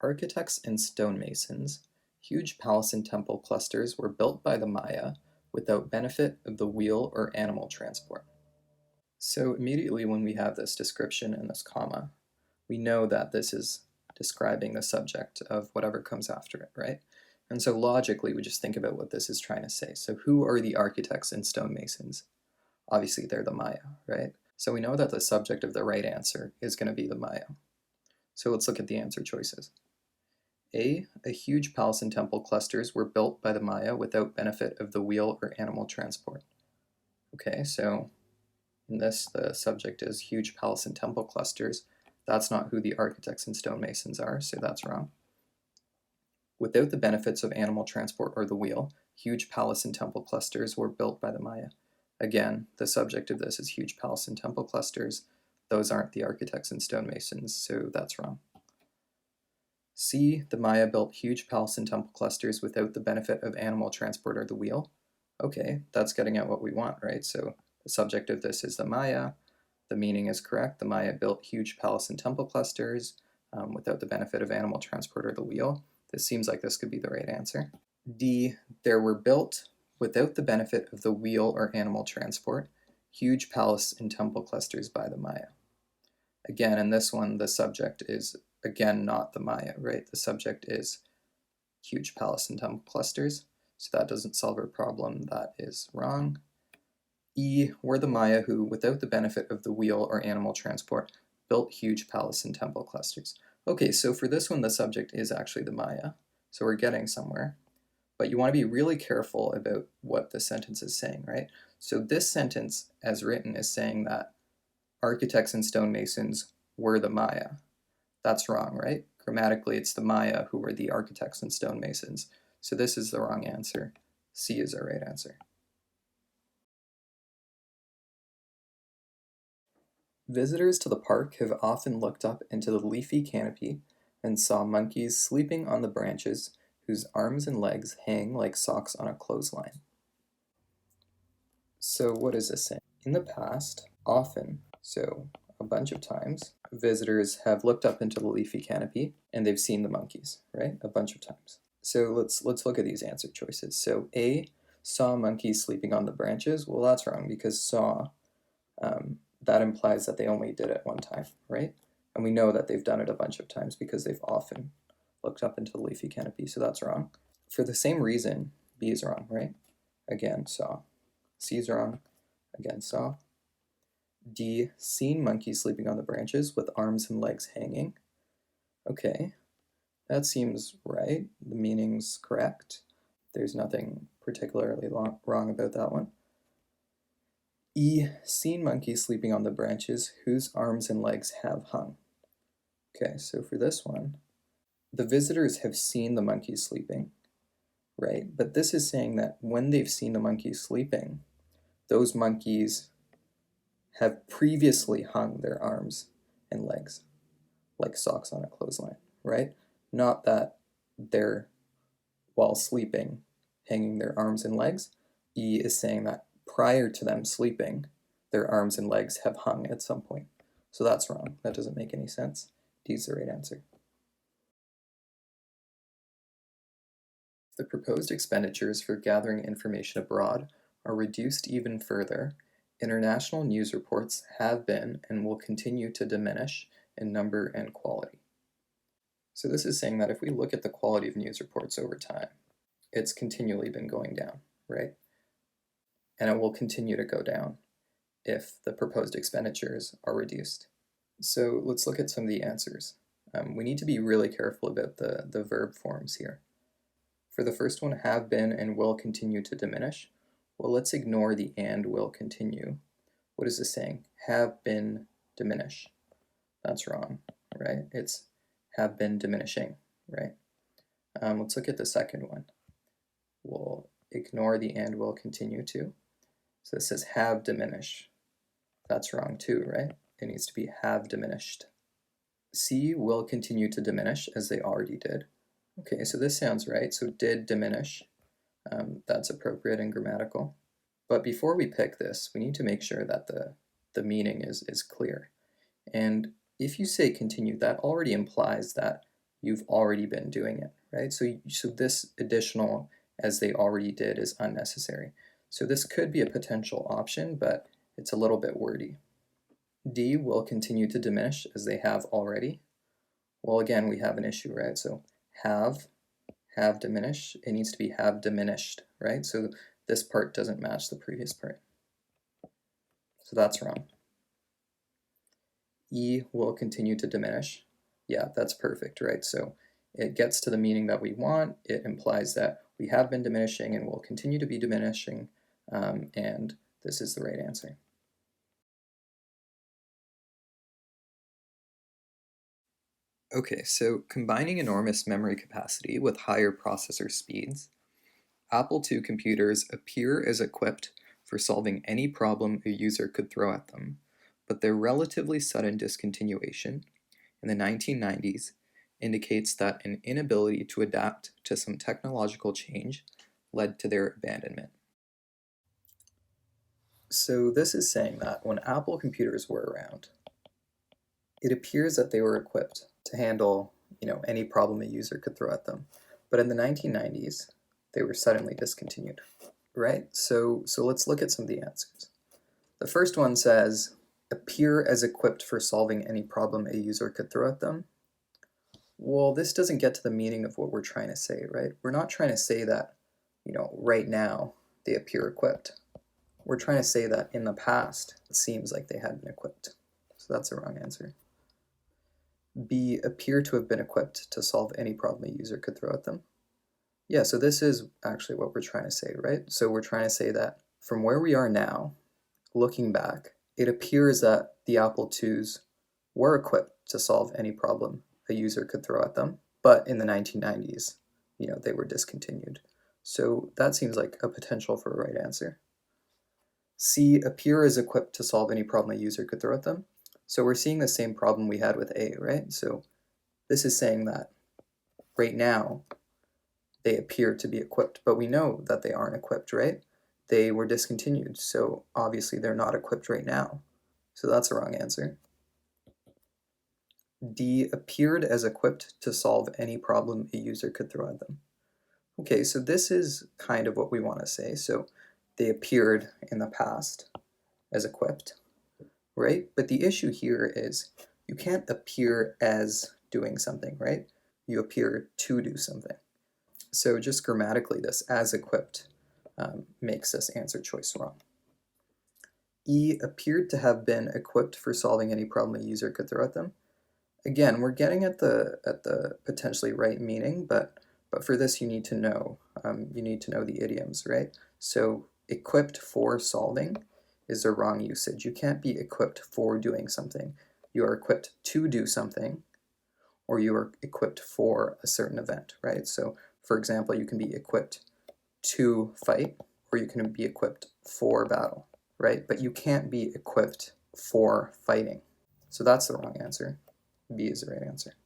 Architects and stonemasons, huge palace and temple clusters were built by the Maya without benefit of the wheel or animal transport. So immediately when we have this description and this comma, we know that this is describing the subject of whatever comes after it, right? And so logically, we just think about what this is trying to say. So who are the architects and stonemasons? Obviously, they're the Maya, right? So we know that the subject of the right answer is going to be the Maya. So let's look at the answer choices. A huge palace and temple clusters were built by the Maya without benefit of the wheel or animal transport. Okay, so in this, the subject is huge palace and temple clusters. That's not who the architects and stonemasons are, so that's wrong. Without the benefits of animal transport or the wheel, huge palace and temple clusters were built by the Maya. Again, the subject of this is huge palace and temple clusters. Those aren't the architects and stonemasons, so that's wrong. C, the Maya built huge palace and temple clusters without the benefit of animal transport or the wheel. Okay, that's getting at what we want, right? So the subject of this is the Maya. The meaning is correct. The Maya built huge palace and temple clusters without the benefit of animal transport or the wheel. This seems like this could be the right answer. D, there were built without the benefit of the wheel or animal transport, huge palace and temple clusters by the Maya. Again, in this one, the subject is, again, not the Maya, right? The subject is huge palace and temple clusters, so that doesn't solve our problem. That is wrong. E, were the Maya who, without the benefit of the wheel or animal transport, built huge palace and temple clusters. Okay, so for this one, the subject is actually the Maya, so we're getting somewhere. But you want to be really careful about what the sentence is saying, right? So this sentence, as written, is saying that architects and stonemasons were the Maya. That's wrong, right? Grammatically, it's the Maya who were the architects and stonemasons. So this is the wrong answer. C is our right answer. Visitors to the park have often looked up into the leafy canopy and saw monkeys sleeping on the branches whose arms and legs hang like socks on a clothesline. So what is this saying? In the past, often, so a bunch of times, visitors have looked up into the leafy canopy and they've seen the monkeys, right? A bunch of times. So let's look at these answer choices. So A, saw monkeys sleeping on the branches. Well, that's wrong because saw, that implies that they only did it one time, right? And we know that they've done it a bunch of times because they've often looked up into the leafy canopy, so that's wrong. For the same reason, B is wrong, right? Again, saw. C is wrong. Again, saw. D, seen monkeys sleeping on the branches with arms and legs hanging. Okay, that seems right. The meaning's correct. There's nothing particularly wrong about that one. E, seen monkeys sleeping on the branches whose arms and legs have hung. Okay, so for this one, the visitors have seen the monkeys sleeping, right? But this is saying that when they've seen the monkeys sleeping, those monkeys have previously hung their arms and legs like socks on a clothesline, right? Not that they're, while sleeping, hanging their arms and legs. E is saying that prior to them sleeping, their arms and legs have hung at some point. So that's wrong. That doesn't make any sense. D is the right answer. The proposed expenditures for gathering information abroad are reduced even further. International news reports have been and will continue to diminish in number and quality. So this is saying that if we look at the quality of news reports over time, it's continually been going down, right? And it will continue to go down if the proposed expenditures are reduced. So let's look at some of the answers. We need to be really careful about the verb forms here. For the first one, have been and will continue to diminish. Well, let's ignore the and will continue. What is this saying? Have been diminish. That's wrong, right? It's have been diminishing, right? Let's look at the second one. We'll ignore the and will continue to. So this says have diminish. That's wrong too, right? It needs to be have diminished. C will continue to diminish as they already did. Okay, so this sounds right. So did diminish. That's appropriate and grammatical. But before we pick this, we need to make sure that the meaning is clear. And if you say continue, that already implies that you've already been doing it, right? So this additional as they already did is unnecessary. So this could be a potential option, but it's a little bit wordy. D will continue to diminish as they have already. Well, again, we have an issue, right? So have diminished, it needs to be have diminished, right? So this part doesn't match the previous part. So that's wrong. E will continue to diminish. Yeah, that's perfect, right? So it gets to the meaning that we want. It implies that we have been diminishing and will continue to be diminishing, and this is the right answer. Okay, so combining enormous memory capacity with higher processor speeds, Apple II computers appear as equipped for solving any problem a user could throw at them, but their relatively sudden discontinuation in the 1990s indicates that an inability to adapt to some technological change led to their abandonment. So this is saying that when Apple computers were around, it appears that they were equipped to handle, any problem a user could throw at them. But in the 1990s, they were suddenly discontinued. Right? So let's look at some of the answers. The first one says, appear as equipped for solving any problem a user could throw at them. Well, this doesn't get to the meaning of what we're trying to say, right? We're not trying to say that, right now they appear equipped. We're trying to say that in the past, it seems like they had been equipped. So that's the wrong answer. B, appear to have been equipped to solve any problem a user could throw at them. Yeah, so this is actually what we're trying to say, right? So we're trying to say that from where we are now, looking back, it appears that the Apple IIs were equipped to solve any problem a user could throw at them, but in the 1990s, they were discontinued. So that seems like a potential for a right answer. C, appear as equipped to solve any problem a user could throw at them. So we're seeing the same problem we had with A, right? So this is saying that right now, they appear to be equipped, but we know that they aren't equipped, right? They were discontinued, so obviously they're not equipped right now. So that's the wrong answer. D, appeared as equipped to solve any problem a user could throw at them. Okay, so this is kind of what we want to say. So they appeared in the past as equipped, right? But the issue here is you can't appear as doing something, right? You appear to do something. So just grammatically, this as equipped makes this answer choice wrong. E, appeared to have been equipped for solving any problem a user could throw at them. Again, we're getting at the potentially right meaning, but for this you need to know the idioms, right? So equipped for solving is the wrong usage. You can't be equipped for doing something. You are equipped to do something, or you are equipped for a certain event, right? So for example, you can be equipped to fight, or you can be equipped for battle, right? But you can't be equipped for fighting. So that's the wrong answer. B is the right answer.